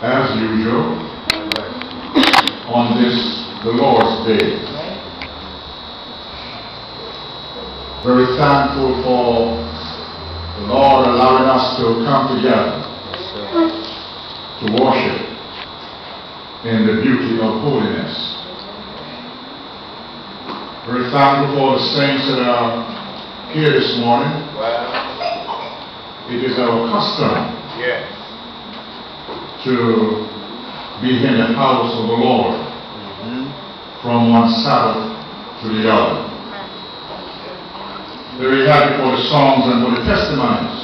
as usual, on this, the Lord's Day. Very thankful for the Lord allowing us to come together to worship in the beauty of holiness. Very thankful for the saints that are here this morning. It is our custom to be in the house of the Lord from one Sabbath to the other. Very happy for the songs and for the testimonies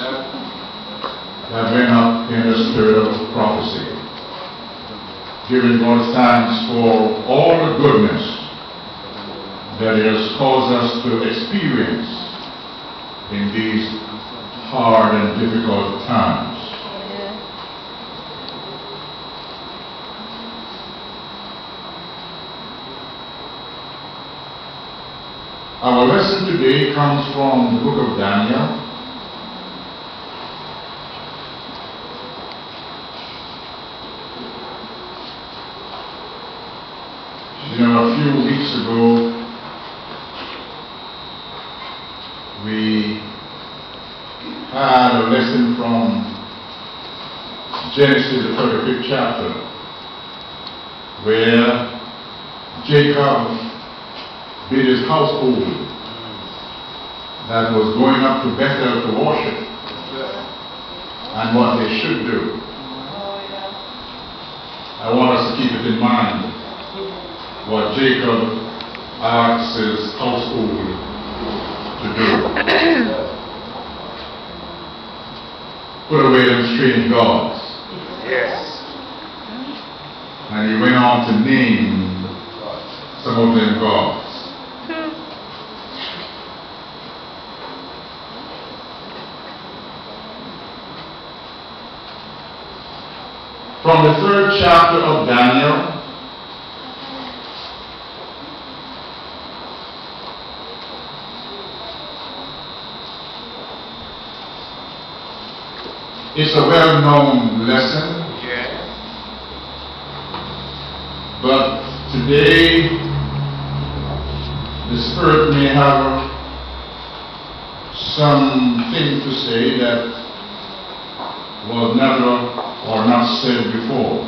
that went up in the spirit of prophecy. Giving God thanks for all the goodness that He has caused us to experience in these hard and difficult times. Our lesson today comes from the book of Daniel. You know, a few weeks ago, we had a lesson from Genesis, the 35th chapter, where Jacob bid his household that was going up to Bethel to worship and what they should do. I want us to keep it in mind what Jacob asked his household to do. Put away them strange gods. Yes. And he went on to name some of them gods. From the 3rd chapter of Daniel, it's a well-known lesson, but today the Spirit may have something to say that was never or not said before.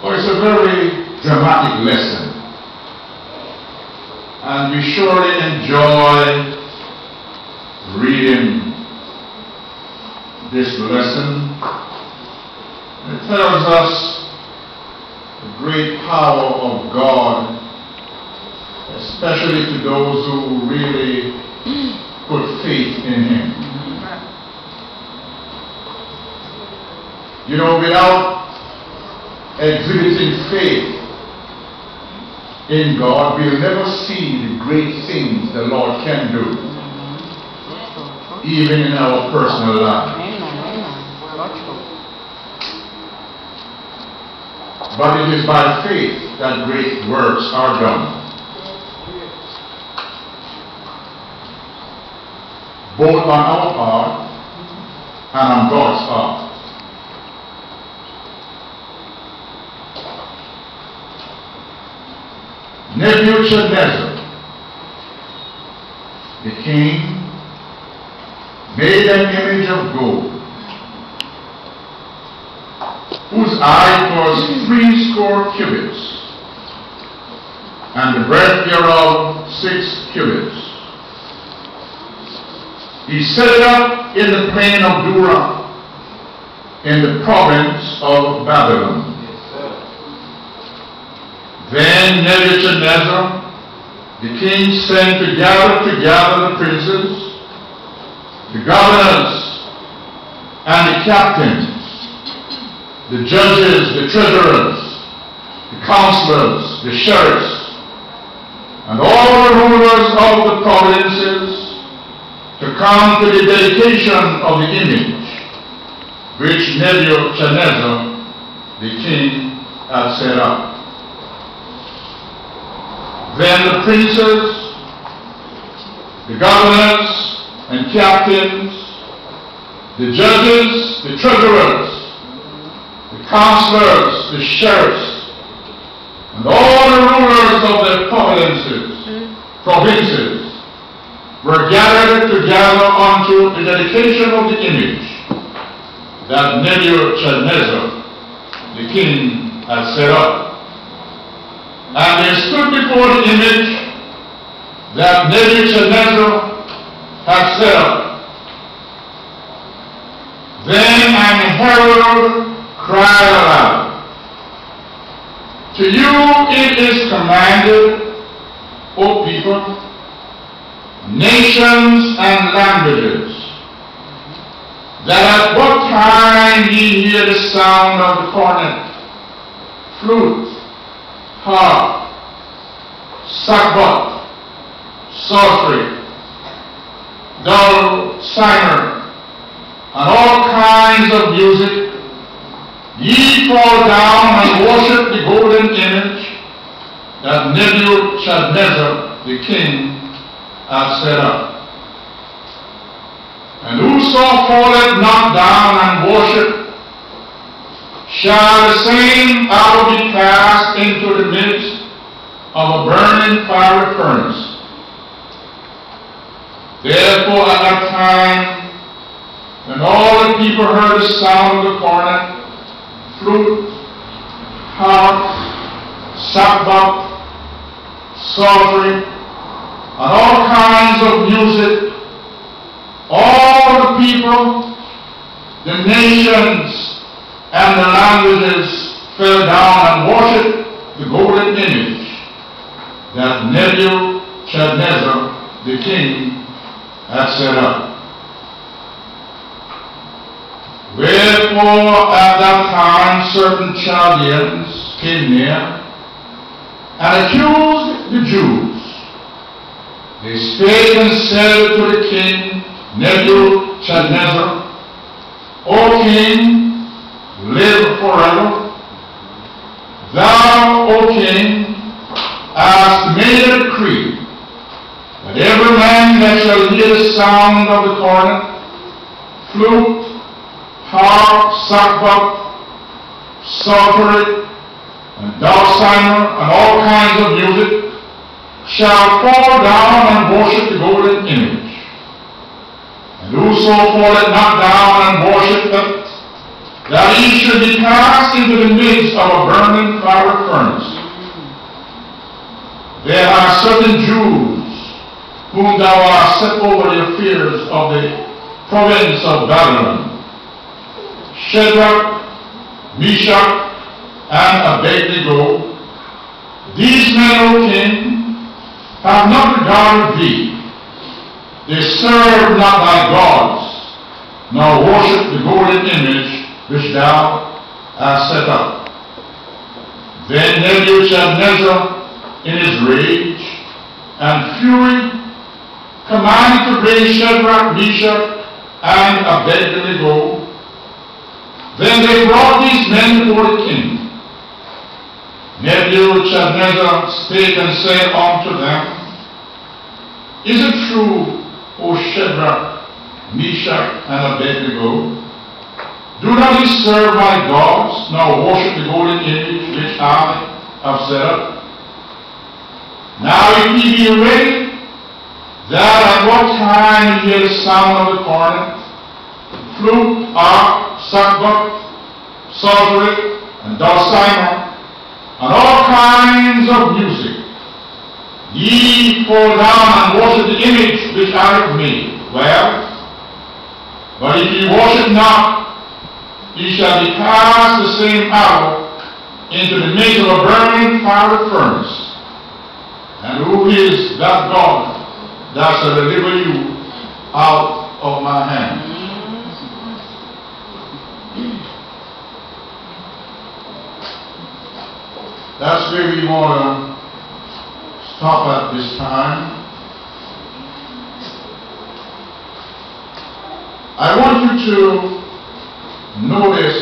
But it's a very dramatic lesson, and we surely enjoy reading this lesson. It tells us the great power of God, especially to those who really put faith in Him. You know, without exhibiting faith in God, we'll never see the great things the Lord can do, even in our personal lives. But it is by faith that great works are done, both on our part and on God's part. Nebuchadnezzar, the king, made an image of gold, whose height was 60 cubits, and the breadth thereof 6 cubits. He set it up in the plain of Dura, in the province of Babylon. Then Nebuchadnezzar, the king, sent to gather together the princes, the governors, and the captains, the judges, the treasurers, the counselors, the sheriffs, and all the rulers of the provinces to come to the dedication of the image which Nebuchadnezzar, the king, had set up. Then the princes, the governors and captains, the judges, the treasurers, the counselors, the sheriffs, and all the rulers of the provinces were gathered together unto the dedication of the image that Nebuchadnezzar, the king, had set up. And they stood before the image that Nebuchadnezzar had set up. Then an herald cried aloud, to you it is commanded, O people, nations and languages, that at what time ye hear the sound of the cornet, flute, harp, sackbut, psaltery, dulcimer, and all kinds of music, ye fall down and worship the golden image that Nebuchadnezzar the king hath set up. And whoso falleth not down and worship, shall the same hour be cast into the midst of a burning fiery furnace. Therefore at that time, when all the people heard the sound of the cornet, flute, harp, sackbut, psaltery, and all kinds of music, all the people, the nations, and the languages fell down and worshipped the golden image that Nebuchadnezzar the king had set up. Wherefore at that time certain Chaldeans came near and accused the Jews. They spake and said to the king Nebuchadnezzar, O king, live forever. Thou, O king, hast made a decree that every man that shall hear the sound of the cornet, flute, harp, sackbut, psaltery, and dulcimer, and all kinds of music, shall fall down and worship the golden image. And whoso falleth not down and worshipeth, that he should be cast into the midst of a burning fiery furnace. There are certain Jews whom thou hast set over the affairs of the province of Babylon, Shadrach, Meshach, and Abednego. These men, O king, have not regarded thee. They serve not thy gods, nor worship the golden image which thou hast set up. Then Nebuchadnezzar, in his rage and fury, commanded to bring Shadrach, Meshach, and Abednego. Then they brought these men before the king. Nebuchadnezzar spake and said unto them, Is it true, O Shadrach, Meshach, and Abednego? Do not ye serve my gods, nor worship the golden image which I have set up? Now if ye be ready, that at what time ye hear the sound of the cornet, flute, harp, sackbut, psaltery, and dulcimer, and all kinds of music, ye fall down and worship the image which I have made. Well, but if ye worship not, ye shall be cast the same hour into the midst of a burning fiery furnace. And who is that God that shall deliver you out of my hand? That's where we want to stop at this time. I want you to notice